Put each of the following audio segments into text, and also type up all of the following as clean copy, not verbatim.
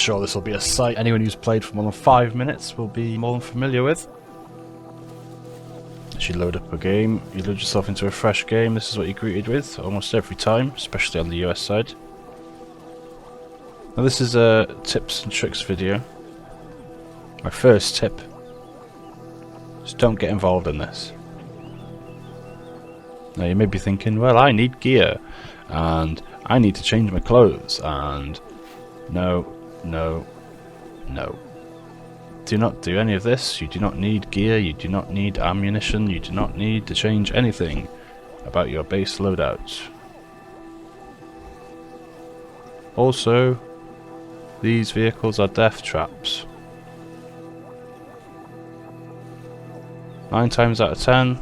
sure this will be a sight anyone who's played for more than 5 minutes will be more than familiar with. As you load up a game, you load yourself into a fresh game. This is what you're greeted with almost every time, especially on the US side. Now this is a tips and tricks video. My first tip: just don't get involved in this. Now you may be thinking, well, I need gear and I need to change my clothes, and no. Do not do any of this. You do not need gear, you do not need ammunition, you do not need to change anything about your base loadout. Also, these vehicles are death traps. 9 times out of 10,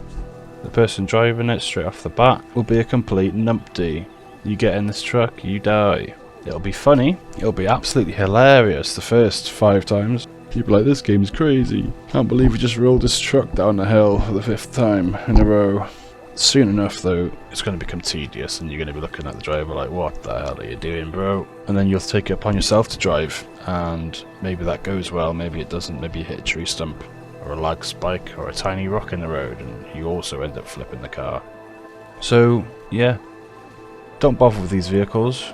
the person driving it straight off the bat will be a complete numpty. You get in this truck, you die. It'll be funny, it'll be absolutely hilarious the first 5 times. People like, this game's crazy. Can't believe we just rolled this truck down the hill for the 5th time in a row. Soon enough though, it's going to become tedious and you're going to be looking at the driver like, what the hell are you doing, bro? And then you'll take it upon yourself to drive, and maybe that goes well, maybe it doesn't, maybe you hit a tree stump or a lag spike or a tiny rock in the road and you also end up flipping the car. So yeah, don't bother with these vehicles.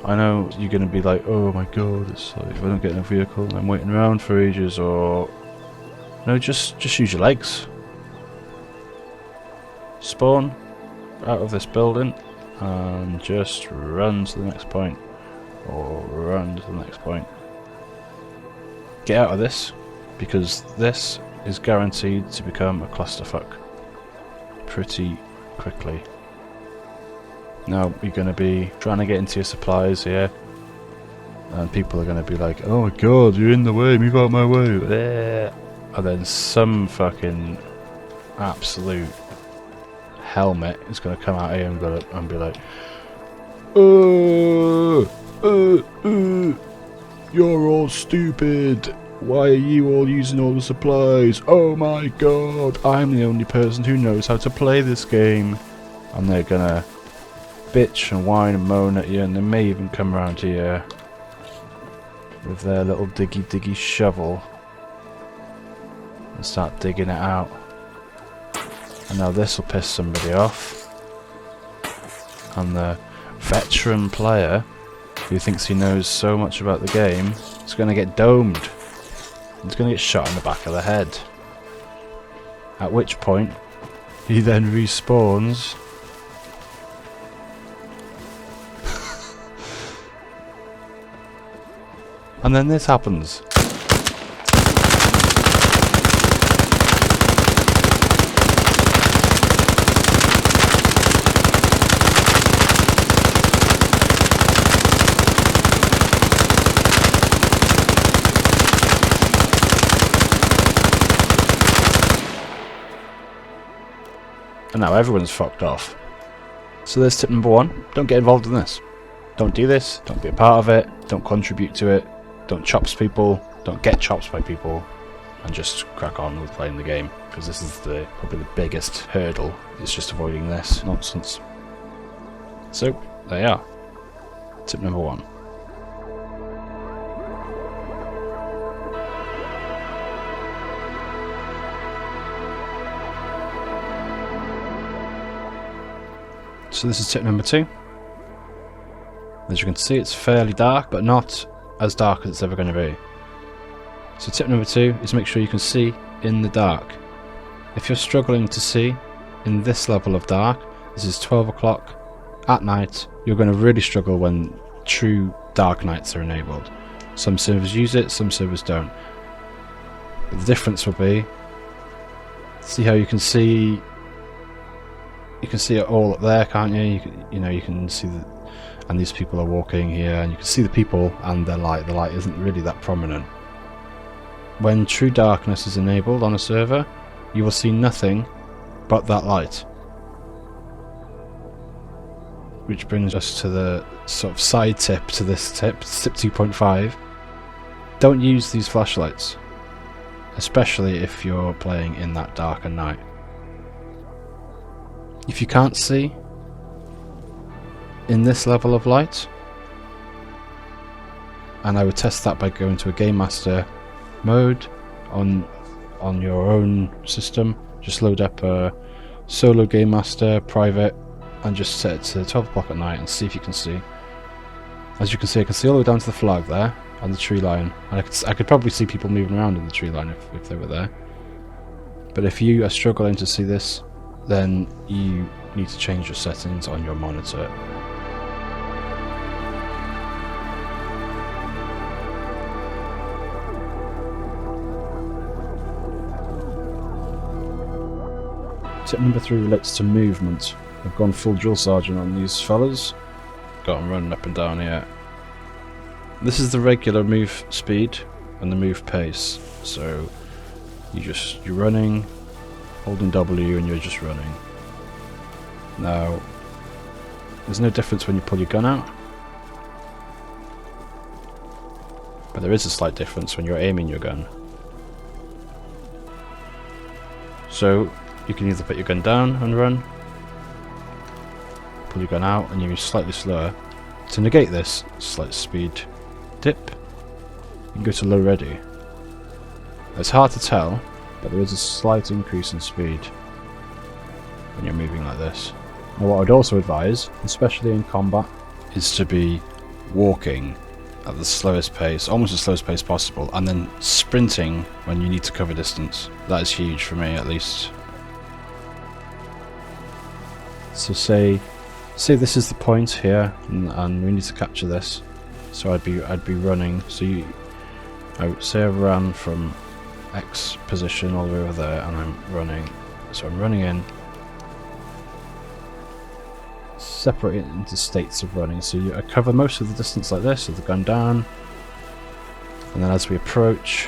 I know you're going to be like, oh my god, it's like, if I don't get in a vehicle I'm waiting around for ages, or no, just use your legs. Spawn out of this building and just run to the next point, or run to the next point. Get out of this, because this is guaranteed to become a clusterfuck pretty quickly. Now you're going to be trying to get into your supplies here, and people are going to be like, oh my god, you're in the way, move out my way. And then some fucking absolute helmet is going to come out here and be like, you're all stupid. Why are you all using all the supplies? Oh my god, I'm the only person who knows how to play this game. And they're going to bitch and whine and moan at you, and they may even come around here with their little diggy shovel and start digging it out. And now this will piss somebody off, and the veteran player who thinks he knows so much about the game is going to get domed. He's going to get shot in the back of the head, at which point he then respawns and then this happens. And now everyone's fucked off. So there's tip number 1. Don't get involved in this. Don't do this. Don't be a part of it. Don't contribute to it. Don't chops people. Don't get chops by people. And just crack on with playing the game. Because this is probably the biggest hurdle. It's just avoiding this nonsense. So, there you are. Tip number 1. So this is tip number 2. As you can see, it's fairly dark, but not as dark as it's ever going to be. So tip number 2 is make sure you can see in the dark. If you're struggling to see in this level of dark, this is 12 o'clock at night, you're going to really struggle when true dark nights are enabled. Some servers use it, some servers don't. But the difference will be, see how you can see it all up there, can't you? You can see the, and these people are walking here, and you can see the people and their light. The light isn't really that prominent. When true darkness is enabled on a server, you will see nothing but that light. Which brings us to the sort of side tip to this tip 2.5. Don't use these flashlights, especially if you're playing in that darker night. If you can't see in this level of light, and I would test that by going to a Game Master mode on your own system. Just load up a solo Game Master private and just set it to 12 o'clock at night and see if you can see. As you can see, I can see all the way down to the flag there and the tree line, and I could probably see people moving around in the tree line if they were there. But if you are struggling to see this, then you need to change your settings on your monitor. Tip number 3 relates to movement. I've gone full drill sergeant on these fellas. Got them running up and down here. This is the regular move speed and the move pace. So you're running, holding W, and you're just running. Now, there's no difference when you pull your gun out, but there is a slight difference when you're aiming your gun. So you can either put your gun down and run, pull your gun out and you're slightly slower. To negate this slight speed dip, you can go to low ready. It's hard to tell, but there is a slight increase in speed when you're moving like this. Now what I'd also advise, especially in combat, is to be walking at the slowest pace, almost the slowest pace possible, and then sprinting when you need to cover distance. That is huge for me, at least. So say this is the point here, and we need to capture this. So I'd be running. So I would say I ran from X position all the way over there, and I'm running. So I'm running in. Separate it into states of running. So I cover most of the distance like this, with the gun down, and then as we approach,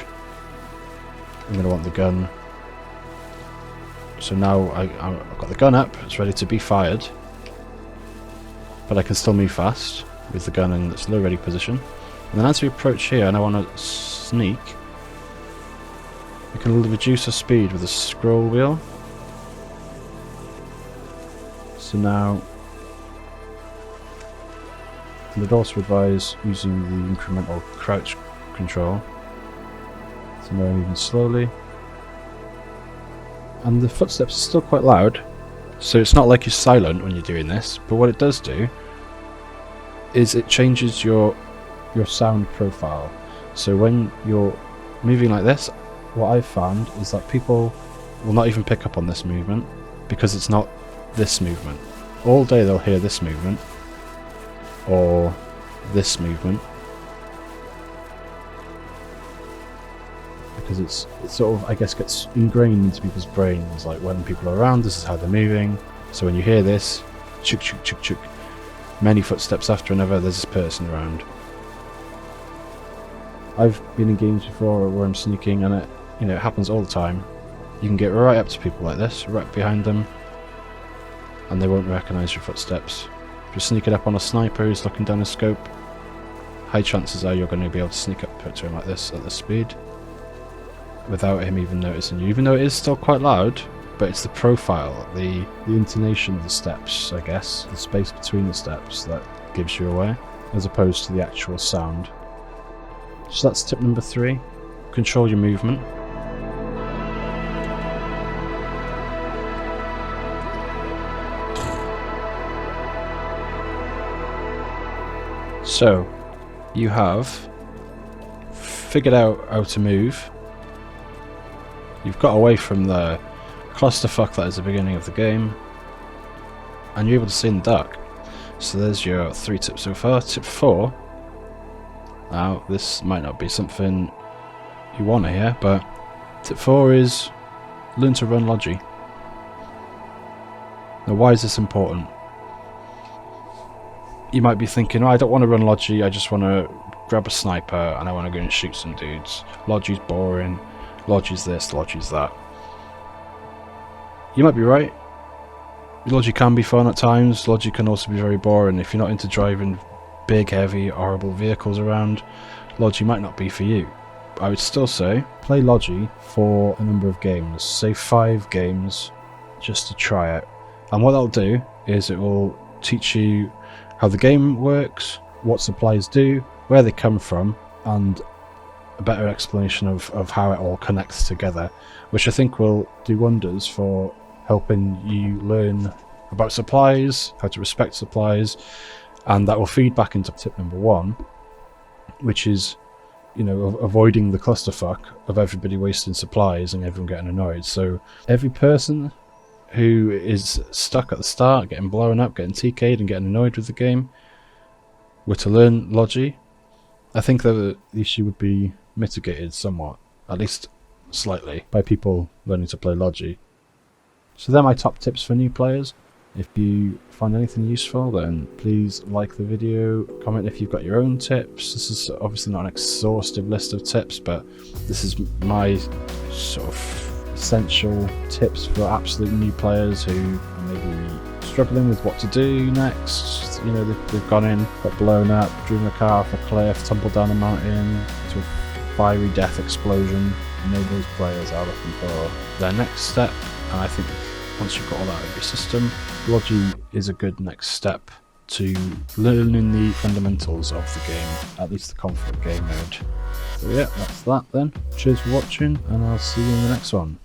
I'm going to want the gun. So now I've got the gun up, it's ready to be fired, but I can still move fast with the gun in its low ready position. And then as we approach here and I want to sneak, I can reduce the speed with the scroll wheel. So now I would also advise using the incremental crouch control. So now I'm moving slowly. And the footsteps are still quite loud, so it's not like you're silent when you're doing this, but what it does do is it changes your sound profile. So when you're moving like this, what I've found is that people will not even pick up on this movement because it's not this movement. All day they'll hear this movement or this movement, because it's sort of, I guess, gets ingrained into people's brains. Like when people are around, this is how they're moving. So when you hear this, chuk chuk chuk chuk, many footsteps after another, there's this person around. I've been in games before where I'm sneaking, and it happens all the time. You can get right up to people like this, right behind them, and they won't recognise your footsteps. If you're sneaking up on a sniper who's looking down a scope, high chances are you're going to be able to sneak up to him like this at this speed without him even noticing you, even though it is still quite loud. But it's the profile, the intonation of the steps, I guess, the space between the steps that gives you away, as opposed to the actual sound. So that's tip number 3, control your movement. So, you have figured out how to move. You've got away from the clusterfuck that is the beginning of the game, and you're able to see in the dark. So there's your 3 tips so far. Tip 4. Now, this might not be something you want to hear, but tip 4 is learn to run Logi. Now, why is this important? You might be thinking, oh, I don't want to run Logi, I just want to grab a sniper and I want to go and shoot some dudes. Logi's boring. Logi's this, Logi's that. You might be right. Logi can be fun at times. Logi can also be very boring. If you're not into driving big, heavy, horrible vehicles around, Logi might not be for you. I would still say play Logi for a number of games, say 5 games, just to try it. And what that'll do is it will teach you how the game works, what supplies do, where they come from, and a better explanation of how it all connects together, which I think will do wonders for helping you learn about supplies, how to respect supplies, and that will feed back into tip number 1, which is, you know, avoiding the clusterfuck of everybody wasting supplies and everyone getting annoyed. So every person who is stuck at the start, getting blown up, getting TK'd and getting annoyed with the game, were to learn Logi, I think that the issue would be mitigated somewhat, at least slightly, by people learning to play Logi. So they're my top tips for new players. If you find anything useful, then please like the video, comment if you've got your own tips. This is obviously not an exhaustive list of tips, but this is my sort of essential tips for absolute new players who are maybe struggling with what to do next. You know, they've gone in, got blown up, driven a car off a cliff, tumbled down a mountain to a fiery death explosion. You know, those players are looking for their next step, and I think once you've got all that out of your system, Logi is a good next step to learning the fundamentals of the game, at least the conflict game mode. So yeah, that's that then. Cheers for watching, and I'll see you in the next one.